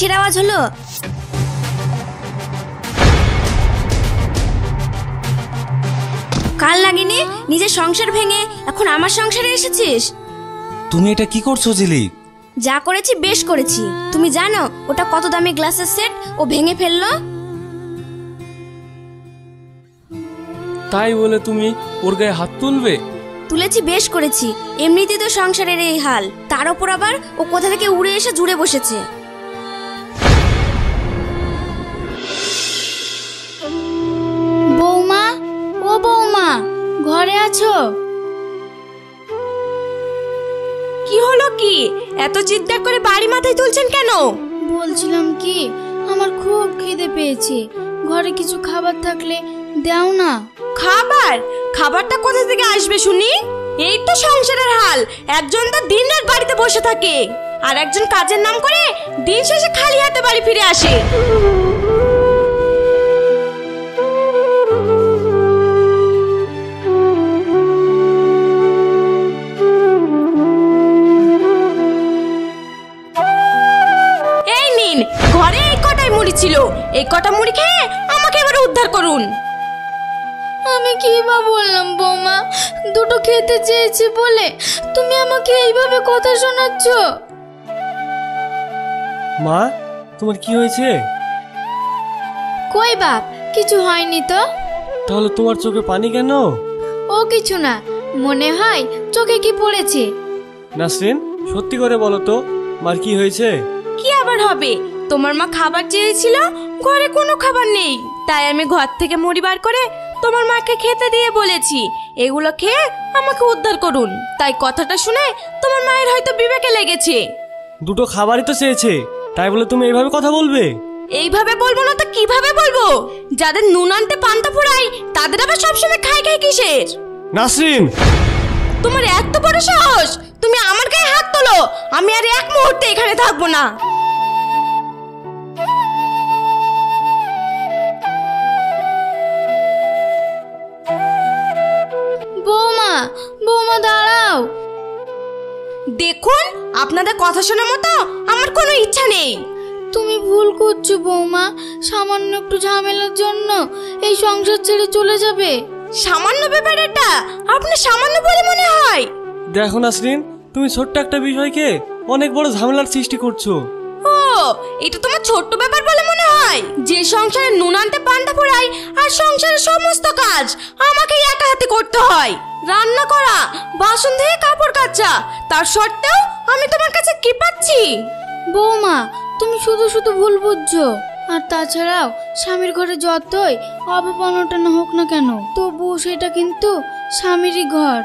কিসের আওয়াজ হলো? কাল লাগেনি নিজের সংসার ভেঙে এখন আমার সংসারে এসেছিস। তুমি এটা কি করছো ঝিলিক? যা করেছি বেশ করেছি। তুমি জানো ওটা কত দামি গ্লাসের সেট ও ভেঙে ফেললো? তাই বলে তুমি ওর গায়ে হাত তুলবে? তুলেছি বেশ করেছি। এমনিতেই তো সংসারের এই হাল, তার উপর আবার ও কোথা থেকে উড়ে এসে জুড়ে বসেছে। বৌমা, ও বৌমা, ঘরে আছো? কি হলো কি? এত চিৎকার করে বাড়ি মাথায় তুলছেন কেন? বলছিলাম কি, আমার খুব খিদে পেয়েছে, ঘরে কিছু খাবার থাকলে দাও না। খাবার? খাবারটা কোথা থেকে আসবে শুনি? এই তো সংসারের হাল। একজন তো দিন রাত বাড়িতে বসে থাকে, আর একজন কাজের নাম করে দিন শেষে খালি হাতে বাড়ি ফিরে আসে। এই নিন, ঘরে এই কটাই মুড়ি ছিল, এই কটা মুড়ি খেয়ে আমাকে এবার উদ্ধার করুন। আমি কি বা বললাম বৌমা, দুটো খেতে চেয়েছি বলে তুমি আমাকে এইভাবে কথা শোনাচ্ছ। মা, তোমার কি হয়েছে? কই বাপ, কিছু হয়নি তো। তাহলে তোমার চোখে পানি কেন? ও কিছু না, মনে হয় চোখে কি পড়েছে। নাসরিন, সত্যি করে বলো তো, মার কি হয়েছে? কি আবার হবে? তোমার মা খাবার চেয়েছিল, ঘরে কোনো খাবার নেই, তাই আমি ঘর থেকে মুড়ি বার করে তোমার মাকে খেতে দিয়ে বলেছি এগুলো খেয়ে আমাকে উদ্ধার করুন। তাই কথাটা শুনে তোমার মায়ের হয়তো বিবেকে লেগেছে। দুটো খাবারই তো চেয়েছে, তাই বলে তুমি এইভাবে কথা বলবে? এইভাবে বলবো না তো কিভাবে বলবো? যাদের নুন আনতে পান্তা ফুরাই তাদের আবার সবসময় খাই খাই কিসের? নাসরিন, তোমার এত বড় সাহস, তুমি আমার গায়ে হাত তোলো! আমি আর এক মুহূর্তে এখানে থাকবো না। বৌমা, বৌমা দাঁড়াও। দেখুন, আপনাদের কথা শোনার মতো আমার কোনো ইচ্ছা নেই। তুমি ভুল করছো বৌমা, সামান্য একটু ঝামেলার জন্য এই সংসার ছেড়ে চলে যাবে? সামান্য ব্যাপার এটা আপনার সামান্য বলে মনে হয়? দেখো নাসরিন, তুমি ছোট্ট একটা বিষয়কে অনেক বড় ঝামেলার সৃষ্টি করছো। ও, এটা তোমার ছোট্ট ব্যাপার বলে মনে হয়? যে সংসারে নুন আনতে পান্তা ফুরাই আর সংসারের সমস্ত কাজ আমাকেই একা হাতে করতে হয়, রান্না করা, বাসন ধুয়ে, কাপড় কাচা, তার সত্ত্বেও আমি তোমার কাছে কি পাচ্ছি? বৌমা, তুমি শুধু শুধু ভুল বুঝছো। আর তাছাড়াও স্বামীর ঘরে যতই অভাব অনটন হোক না কেন, তবুও সেটা কিন্তু স্বামীরই ঘর।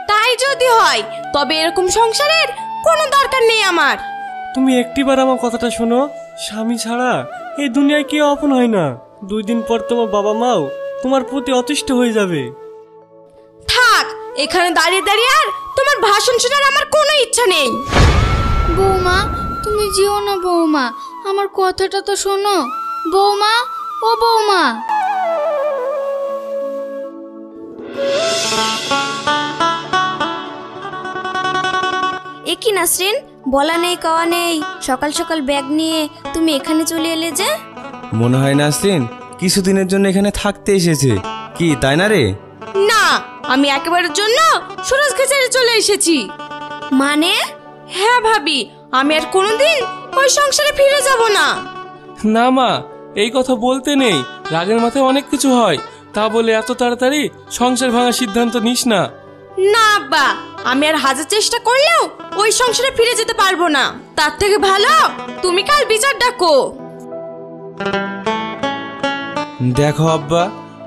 তাই যদি হয় তবে এরকম সংসারের কোনো দরকার নেই আমার। তুমি একটিবার আমার কথাটা শোনো, স্বামী ছাড়া এই দুনিয়ায় কেউ আপন হয় না। 2 দিন পর তোমার বাবা মাও তোমার প্রতি অতিষ্ঠ হয়ে যাবে। থাক, এখানে দাঁড়িয়ে দাঁড়িয়ে আর তোমার ভাষণ শোনার আমার কোনো ইচ্ছা নেই। বৌমা, তুমি যেও না বৌমা, আমার কথাটা তো শোনো। বৌমা, ও বৌমা। এ কি নাসরিন, বলা নেই কওয়া নেই, সকাল সকাল ব্যাগ নিয়ে তুমি এখানে চলে এলে যে? মনে হয় নাসরিন কিছুদিনের জন্য এখানে থাকতে এসেছে, কি তাই না রে? না, আমি একেবারের জন্য সুরজকে ছেড়ে চলে এসেছি। মানে? হ্যাঁ ভাবি, আমি আর কোনোদিন ওই সংসারে ফিরে যাব না। না মা, এই কথা বলতে নেই, রাগের মাথায় অনেক কিছু হয়, তা বলে এত তাড়াতাড়ি সংসার ভাঙার সিদ্ধান্ত নিস না। না আব্বা, আমি আর হাজার চেষ্টা করলেও ওই সংসারে ফিরে যেতে পারবো না। তার থেকে ভালো তুমি কাল বিচার ডাকো। দেখো আব্বা,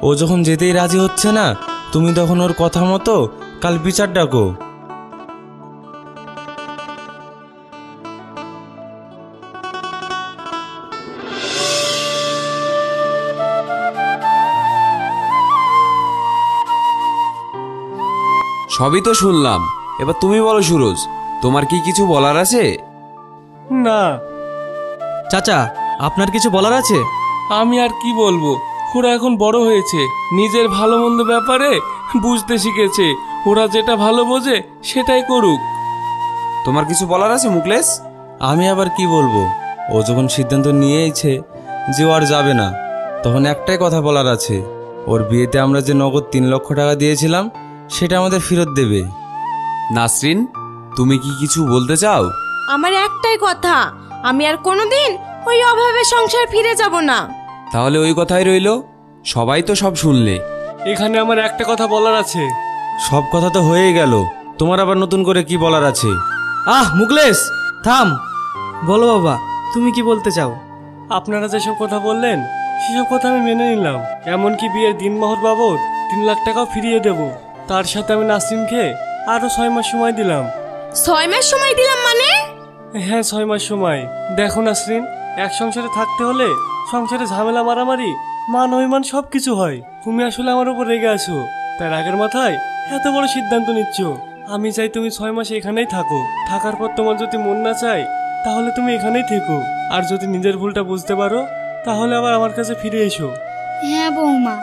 ও যখন যেতেই রাজি হচ্ছে না, তুমি তখন ওর কথা মতো কাল বিচার ডাকো। সবই তো শুনলাম, এবার তুমি বলো সুরজ, তোমার কি কিছু বলার আছে? না। চাচা, আপনার কিছু বলার আছে? আমি আর কি বলবো, ওরা এখন বড় হয়েছে, নিজের ভালো মন্দ ব্যাপারে বুঝতে শিখেছে, ওরা যেটা ভালো বোঝে সেটাই করুক। তোমার কিছু বলার আছে মুকলেশ? আমি আবার কি বলবো, ও যখন সিদ্ধান্ত নিয়েইছে যে ও আর যাবে না, তখন একটাই কথা বলার আছে, ওর বিয়েতে আমরা যে নগদ 3 লক্ষ টাকা দিয়েছিলাম সেটা আমাদের ফেরত দেবে। নাসরিন, তুমি কি কিছু বলতে চাও? আমার একটাই কথা, আমি আর কোনোদিন ওই অভাবে সংসার ফিরে যাব না। তাহলে ওই কথাই রইলো, সবাই তো সব শুনলে। এখানে আমার একটা কথা বলার আছে। সব কথা তো হয়েই গেল, তোমার আবার নতুন করে কি বলার আছে? মুকলেশ থাম। বলো বাবা, তুমি কি বলতে চাও? আপনারা যেসব কথা বললেন সেসব কথা আমি মেনে নিলাম। এমনকি বিয়ের দিনমহর বাবদ 3 লাখ টাকাও ফিরিয়ে দেব। তার সাথে আমি নাসরিনকে আরো 6 মাস সময় দিলাম। 6 মাস সময় দিলাম মানে? হ্যাঁ, 6 মাস সময়। দেখো নাসরিন, এক সংসারে থাকতে হলে সংসারে ঝামেলা, মারামারি, মান অভিমান সব কিছু হয়। তুমি আসলে আমার উপর রেগে আছো, তাই রাগের মাথায় এত বড় সিদ্ধান্ত নিচ্ছ। আমি চাই তুমি 6 মাস এখানেই থাকো। থাকার পর তোমার যদি মন না চায় তাহলে তুমি এখানেই থেকো, আর যদি নিজের ভুলটা বুঝতে পারো তাহলে আবার আমার কাছে ফিরে এসো। হ্যাঁ বৌমা,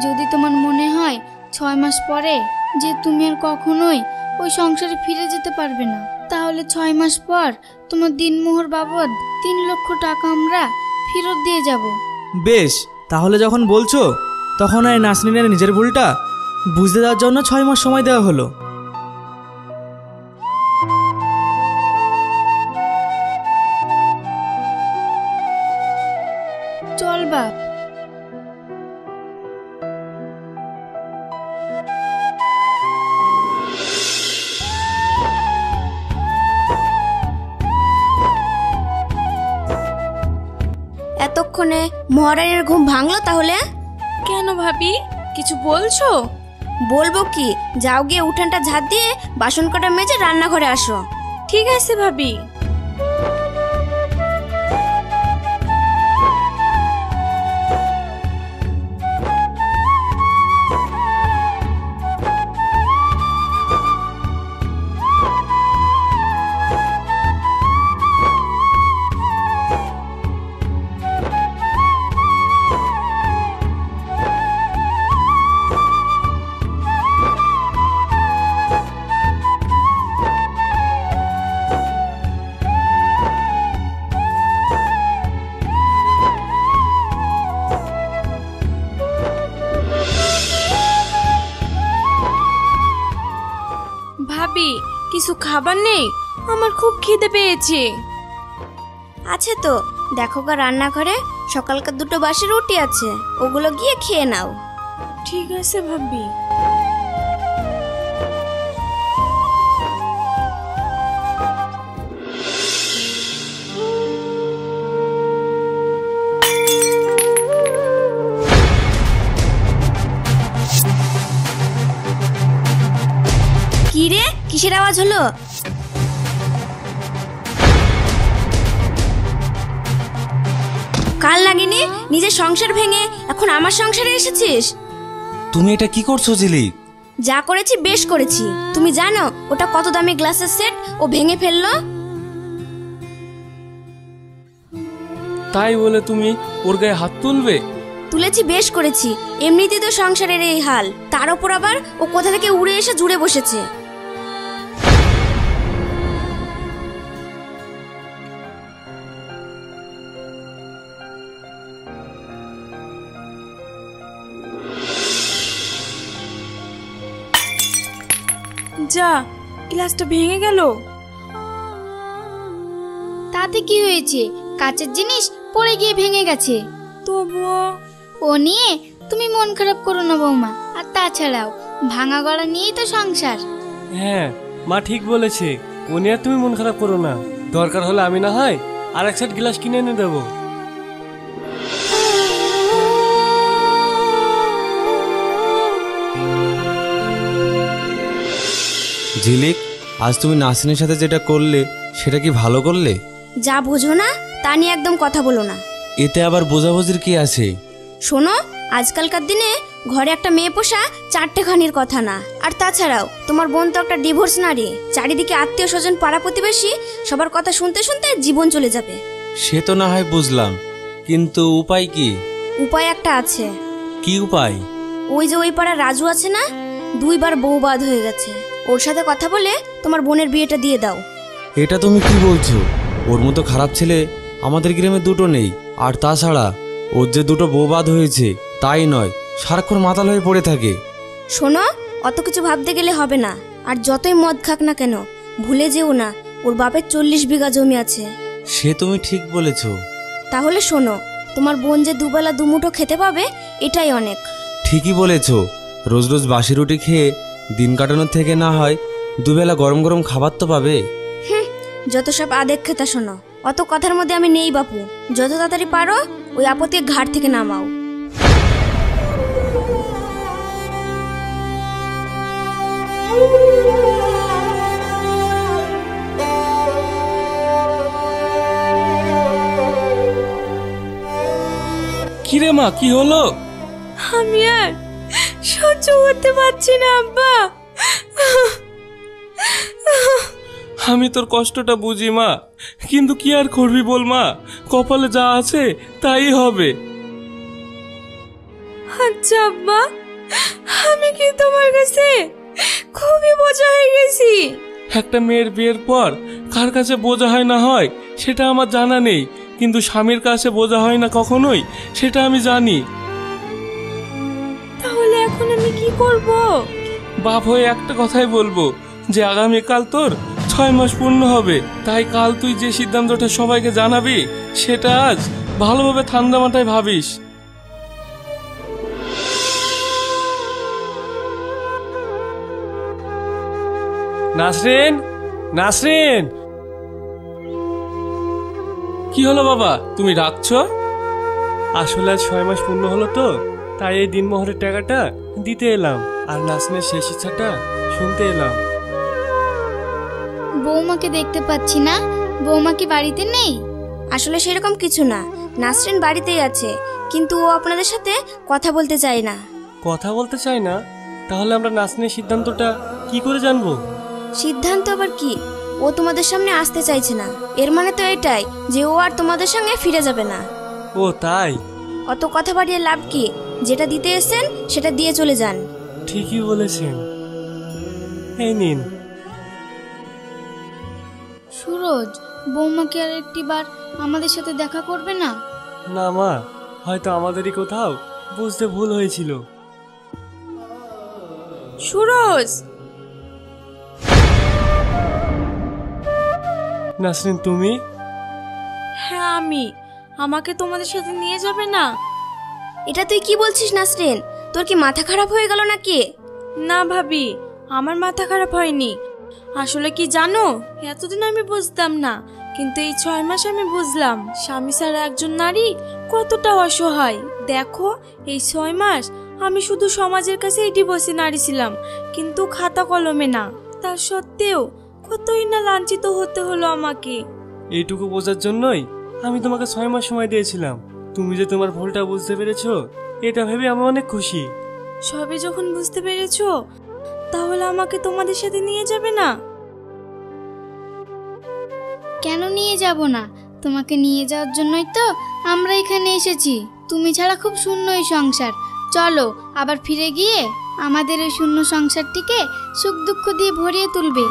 যদি তোমার মনে হয় 6 মাস পরে যে তুমি আর কখনোই ওই সংসারে ফিরে যেতে পারবে না, তাহলে 6 মাস পর তোমার দিনমোহর বাবদ 3 লক্ষ টাকা আমরা ফেরত দিয়ে যাব। বেশ, তাহলে যখন বলছো তখন এই নাসরিনের নিজের ভুলটা বুঝতে দেওয়ার জন্য 6 মাস সময় দেওয়া হলো। চল বাপ। এতক্ষণে মহারানীর ঘুম ভাঙলো তাহলে? কেন ভাবি, কিছু বলছো? বলবো কি, যাও গিয়ে উঠানটা ঝাড় দিয়ে বাসন কটা মেজে রান্নাঘরে আসো। ঠিক আছে ভাবি। ভাবি, কিছু খাবার নেই? আমার খুব খিদে পেয়েছে। আছে তো, দেখো গা রান্নাঘরে সকালকার 2টো বাসি রুটি আছে, ওগুলো গিয়ে খেয়ে নাও। ঠিক আছে ভাবি। কি রে, কিসের আওয়াজ হলো? কাল লাগেনি, নিজের সংসার ভেঙে এখন আমার সংসারে এসেছিস। তুমি এটা কি করছো ঝিলিক? যা করেছি বেশ করেছি। তুমি জানো ওটা কত দামি গ্লাসের সেট ও ভেঙে ফেললো? তাই বলে তুমি ওর গায়ে হাত তুলবে? তুলেছি, বেশ করেছি। এমনিতেই তো সংসারের এই হাল, তার উপর আবার ও কোথা থেকে উড়ে এসে জুড়ে বসেছে। যা, গ্লাসটা ভেঙে গেল। তাতে কি হয়েছে, কাচের জিনিস পড়ে গিয়ে ভেঙে গেছে। তবুও ও নিয়ে তুমি মন খারাপ করো না বৌমা। আর তাছাড়াও ভাঙা গড়া নিয়েই তো সংসার। হ্যাঁ, মা ঠিক বলেছে। ও নিয়ে আর তুমি মন খারাপ করো না। দরকার হলে আমি না হয় আর এক সেট গ্লাস কিনে এনে দেবো। ঝিলিক, আজ তুমি নাসরিনের সাথে যেটা করলে সেটা কি ভালো করলে? যা বোঝো না তা নিয়ে একদম কথা বলো না। এতে আবার বোঝাবুঝির কি আছে? শোনো, আজকালকার দিনে ঘরে একটা মেয়ে পোষা 4টে খানির কথা না। আর তাছাড়াও তোমার বোন তো একটা ডিভোর্স নারী। চারিদিকে আত্মীয় স্বজন, পাড়া প্রতিবেশী সবার কথা শুনতে শুনতে জীবন চলে যাবে। সে তো না হয় বুঝলাম, কিন্তু উপায় কি? উপায় একটা আছে। কি উপায়? ওই যে ওই পাড়া রাজু আছে না, 2 বার বউবাদ হয়ে গেছে। ওর সাথে কথা বলে তোমার বোনের বিয়েটা দিয়ে দাও। এটা তুমি কি বলছো? ওর মতো খারাপ ছেলে আমাদের গ্রামে দুটো নেই। আর তাছাড়া ওর যে দুটো বউ বাদ হয়েছে তাই নয়, সারাক্ষণ মাতাল হয়ে পড়ে থাকে। শোনো, অত কিছু ভাবতে গেলে হবে না। আর যতই মদ খাক না কেন, ভুলে যেও না ওর বাপের 40 বিঘা জমি আছে। সে তুমি ঠিক বলেছ। তাহলে শোনো, তোমার বোন যে দুবেলা দুমুঠো খেতে পাবে এটাই অনেক। ঠিকই বলেছ। রোজ রোজ বাসি রুটি খেয়ে দিন কাটানোর থেকে না হয় দুবেলা গরম গরম খাবার তো পাবে। যত সব আদেক খেতা শোনো, অত কথার মধ্যে আমি নেই বাপু। যত তাড়াতাড়ি পারো ওই আপদকে ঘাট থেকে নামাও। কিরে মা, কি হলো? আমি আর সহ্য করতে পারছি না আব্বা। আমি তোর কষ্টটা বুঝি মা, কিন্তু কি আর করবি বল মা, কপালে যা আছে তাই হবে। আচ্ছা আব্বা, আমি কি তোমার কাছে খুবই বোঝা হয়ে গেছি? একটা মেয়ের বিয়ের পর কার কাছে বোঝা হয় না হয় সেটা আমার জানা নেই, কিন্তু স্বামীর কাছে বোঝা হয় না কখনোই, সেটা আমি জানি। তাহলে এখন আমি কি করব? বাপ হয়ে একটা কথাই বলবো, যে আগামীকাল তোর 6 মাস পূর্ণ হবে। তাই কাল তুই যে সিদ্ধান্তটা সবাইকে জানাবি সেটা আজ ভালোভাবে ঠান্ডা মাথায় ভাবিস। নাসরিন, নাসরিন! কি হলো বাবা, তুমি ডাকছো? আসলে আজ 6 মাস পূর্ণ হলো তো, তাই এই দিনমোহরের টাকাটা দিতে এলাম আর নাসরিনের শেষ ইচ্ছাটা শুনতে এলাম। বৌমাকে দেখতে পাচ্ছি না, বৌমা কি বাড়িতে নেই? আসলে সেরকম কিছু না, নাসরিন বাড়িতেই আছে, কিন্তু ও আপনাদের সাথে কথা বলতে চায় না। কথা বলতে চাই না? তাহলে আমরা নাসরিনের সিদ্ধান্তটা কি করে জানবো? সিদ্ধান্ত আবার কি? ও তোমাদের সামনে আসতে চাইছে না। এর মানে তো এটাই যে ও আর তোমাদের সঙ্গে ফিরে যাবে না। ও তাই? অত কথা বাড়িয়ে লাভ কি? যেটা দিতে এসেছেন সেটা দিয়ে চলে যান। ঠিকই বলেছেন, এই নিন। সুরজ, বৌমা কি আর একটিবার আমাদের সাথে দেখা করবে না? না মা, হয়তো আমাদেরই কোথাও বুঝতে ভুল হয়েছিল। সুরজ! নাসরিন, তুমি? হ্যাঁ আমি। আমাকে তোমাদের সাথে নিয়ে যাবে না? এটা তুই কি বলছিস নাসরিন? তোর কি মাথা খারাপ হয়ে গেল নাকি? না ভাবি, আমার মাথা খারাপ হয়নি। আসলে কি জানো, এতদিন আমি বুঝতাম না, কিন্তু এই 6 মাস আমি বুঝলাম স্বামী ছাড়া একজন নারী কতটা অসহায়। দেখো, এই 6 মাস আমি শুধু সমাজের কাছে ডিভোর্সি নারী ছিলাম, কিন্তু খাতা কলমে না। তা সত্ত্বেও কতই না লাঞ্ছিত হতে হলো আমাকে। এইটুকু বোঝার জন্যই আমি তোমাকে 6 মাস সময় দিয়েছিলাম। তুমি যে তোমার ভুলটা বুঝতে পেরেছো, এটা ভেবে আমি অনেক খুশি। সবে যখন বুঝতে পেরেছো, তাহলে আমাকে তোমাদের সাথে নিয়ে যাবে না? কেন নিয়ে যাব না? তোমাকে নিয়ে যাওয়ার জন্যই তো আমরা এখানে এসেছি। তুমি ছাড়া খুব শূন্য এই সংসার। চলো আবার ফিরে গিয়ে আমাদের এই শূন্য সংসারটিকে সুখ দুঃখ দিয়ে ভরিয়ে তুলবে।